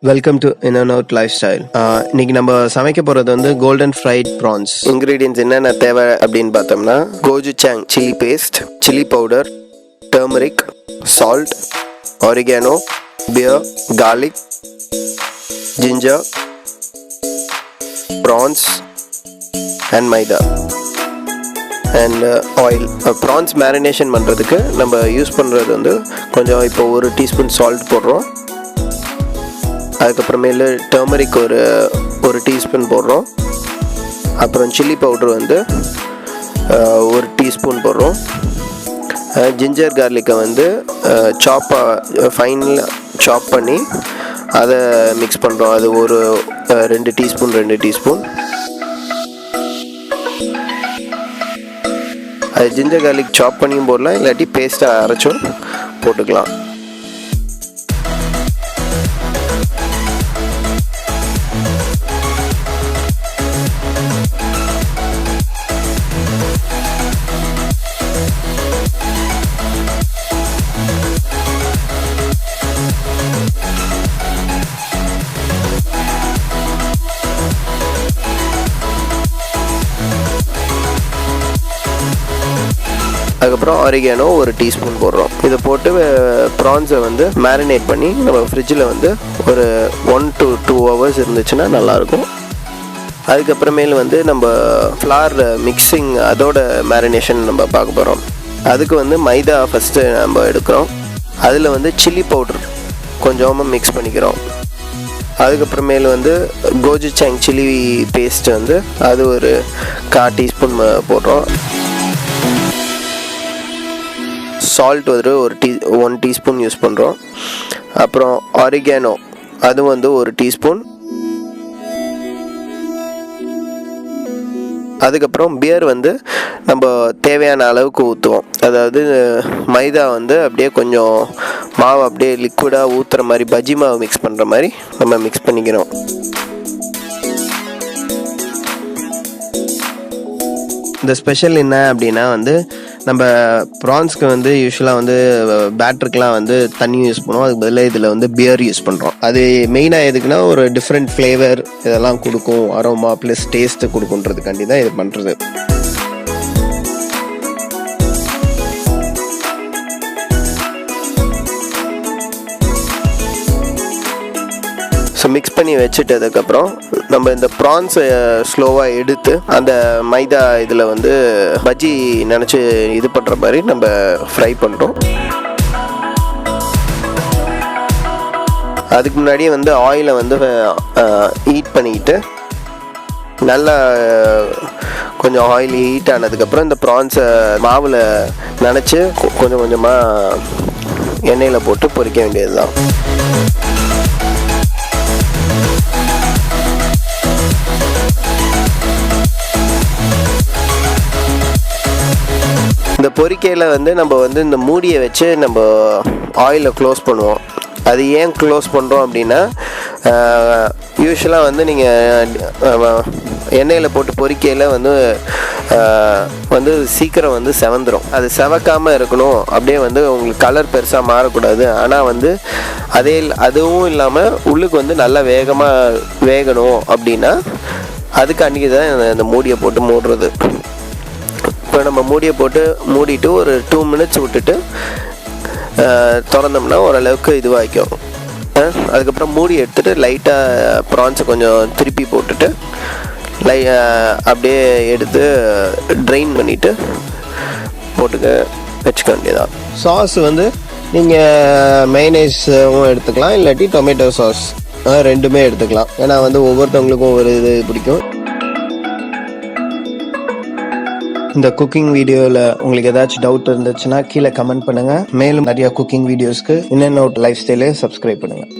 Welcome to InandOut lifestyle. இன்னைக்கு நம்ம சமைக்க போகிறது வந்து கோல்டன் ஃப்ரைட் ப்ரான்ஸ். இன்க்ரீடியன்ஸ் என்னென்ன தேவை அப்படின்னு பார்த்தோம்னா gochujang chilli paste, chilli powder, turmeric, salt, oregano, beer, garlic, ginger, prawns and Maida and oil. Prawns marination பண்ணுறதுக்கு நம்ம யூஸ் பண்ணுறது வந்து கொஞ்சம் இப்போ 1 டீஸ்பூன் சால்ட் போடுறோம். அதுக்கப்புறமேலு டர்மரிக் ஒரு டீஸ்பூன் போடுறோம். அப்புறம் சில்லி பவுடர் வந்து 1 டீஸ்பூன் போடுறோம். ஜிஞ்சர் கார்லிக்கை வந்து ஃபைனல் சாப் பண்ணி அதை மிக்ஸ் பண்ணுறோம். அது ஒரு 2 டீஸ்பூன். அது ஜிஞ்சர் கார்லிக் சாப் பண்ணியும் போடலாம், இல்லாட்டி பேஸ்ட்டாக அரைச்சும் போட்டுக்கலாம். அதுக்கப்புறம் ஒரிகானோ 1 டீஸ்பூன் போடுறோம். இதை போட்டு ப்ரான்ஸை வந்து மேரினேட் பண்ணி நம்ம ஃப்ரிட்ஜில் வந்து ஒரு 1 to 2 hours இருந்துச்சுன்னா நல்லாயிருக்கும். அதுக்கப்புறமேல் வந்து நம்ம ஃப்ளார் மிக்சிங் அதோட மேரினேஷன் நம்ம பார்க்க போகிறோம். அதுக்கு வந்து மைதா ஃபஸ்ட்டு நம்ம எடுக்கிறோம். அதில் வந்து சில்லி பவுடர் கொஞ்சமாக மிக்ஸ் பண்ணிக்கிறோம். அதுக்கப்புறமேல் வந்து கோஜுசாங் சில்லி பேஸ்ட் வந்து அது ஒரு 1/4 டீஸ்பூன் போடுறோம். சால்ட் வந்து 1 டீஸ்பூன் யூஸ் பண்ணுறோம். அப்புறம் ஒரிகானோ அது வந்து 1 டீஸ்பூன். அதுக்கப்புறம் பியர் வந்து நம்ம தேவையான அளவுக்கு ஊற்றுவோம். அதாவது மைதா வந்து அப்படியே கொஞ்சம் மாவு அப்படியே லிக்விடாக ஊற்றுற மாதிரி, பஜ்ஜி மாவு மிக்ஸ் பண்ணுற மாதிரி நம்ம மிக்ஸ் பண்ணிக்கிறோம். இந்த ஸ்பெஷல் என்ன அப்படின்னா வந்து நம்ம ப்ரான்ஸ்க்கு வந்து யூஸ்வலாக வந்து பேட்டருக்கெலாம் வந்து தண்ணி யூஸ் பண்ணுவோம். அதுக்கு பதிலாக இதில் வந்து பியர் யூஸ் பண்ணுறோம். அது மெயினாக எதுக்குன்னா ஒரு டிஃப்ரெண்ட் ஃப்ளேவர் இதெல்லாம் கொடுக்கும், அரோமா ப்ளஸ் டேஸ்ட்டு கொடுக்குன்றதுக்காண்டி தான் இது பண்ணுறது. ஸோ மிக்ஸ் பண்ணி வச்சுட்டதுக்கப்புறம் நம்ம இந்த ப்ரான்ஸை ஸ்லோவாக எடுத்து அந்த மைதா இதில் வந்து பஜ்ஜி நினச்சி இது பண்ணுற மாதிரி நம்ம ஃப்ரை பண்ணுறோம். அதுக்கு முன்னாடியே வந்து ஆயிலை வந்து ஹீட் பண்ணிக்கிட்டு நல்லா கொஞ்சம் ஆயில் ஹீட் ஆனதுக்கப்புறம் இந்த ப்ரான்ஸை மாவில் நினச்சி கொஞ்சம் கொஞ்சமாக எண்ணெயில் போட்டு பொரிக்க வேண்டியது தான். இந்த பொரிக்கையில் வந்து நம்ம வந்து இந்த மூடியை வச்சு நம்ம ஆயிலை க்ளோஸ் பண்ணுவோம். அது ஏன் க்ளோஸ் பண்ணுறோம் அப்படின்னா யூஸ்வலாக வந்து நீங்கள் எண்ணெயில் போட்டு பொரிக்கையில் வந்து சீக்கிரம் வந்து செவந்துடும். அது செவக்காமல் இருக்கணும், அப்படியே வந்து உங்களுக்கு கலர் பெருசாக மாறக்கூடாது. ஆனால் வந்து அதுவும் இல்லாமல் உள்ளுக்கு வந்து நல்லா வேகமாக வேகணும் அப்படின்னா அதுக்காண்டி தான் இந்த மூடியை போட்டு மூடுறது. இப்போ நம்ம மூடியை போட்டு மூடிட்டு ஒரு 2 minutes விட்டுட்டு திறந்தோம்னா ஓரளவுக்கு இதுவாகிக்கும். அதுக்கப்புறம் மூடி எடுத்துகிட்டு லைட்டாக ப்ரான்ஸை கொஞ்சம் திருப்பி போட்டுட்டு அப்படியே எடுத்து ட்ரைன் பண்ணிவிட்டு வச்சுக்க வேண்டியதான். சாஸ் வந்து நீங்கள் மைனேஸும் எடுத்துக்கலாம், இல்லாட்டி டொமேட்டோ சாஸ் ரெண்டுமே எடுத்துக்கலாம். ஏன்னா வந்து ஒவ்வொருத்தவங்களுக்கும் ஒரு இது பிடிக்கும். இந்த குக்கிங் வீடியோவில் உங்களுக்கு ஏதாச்சும் டவுட் இருந்துச்சுன்னா கீழே கமெண்ட் பண்ணுங்கள். மேலும் நிறையா குக்கிங் வீடியோஸ்க்கு InandOut லைஃப் ஸ்டைலை சப்ஸ்கிரைப் பண்ணுங்கள்.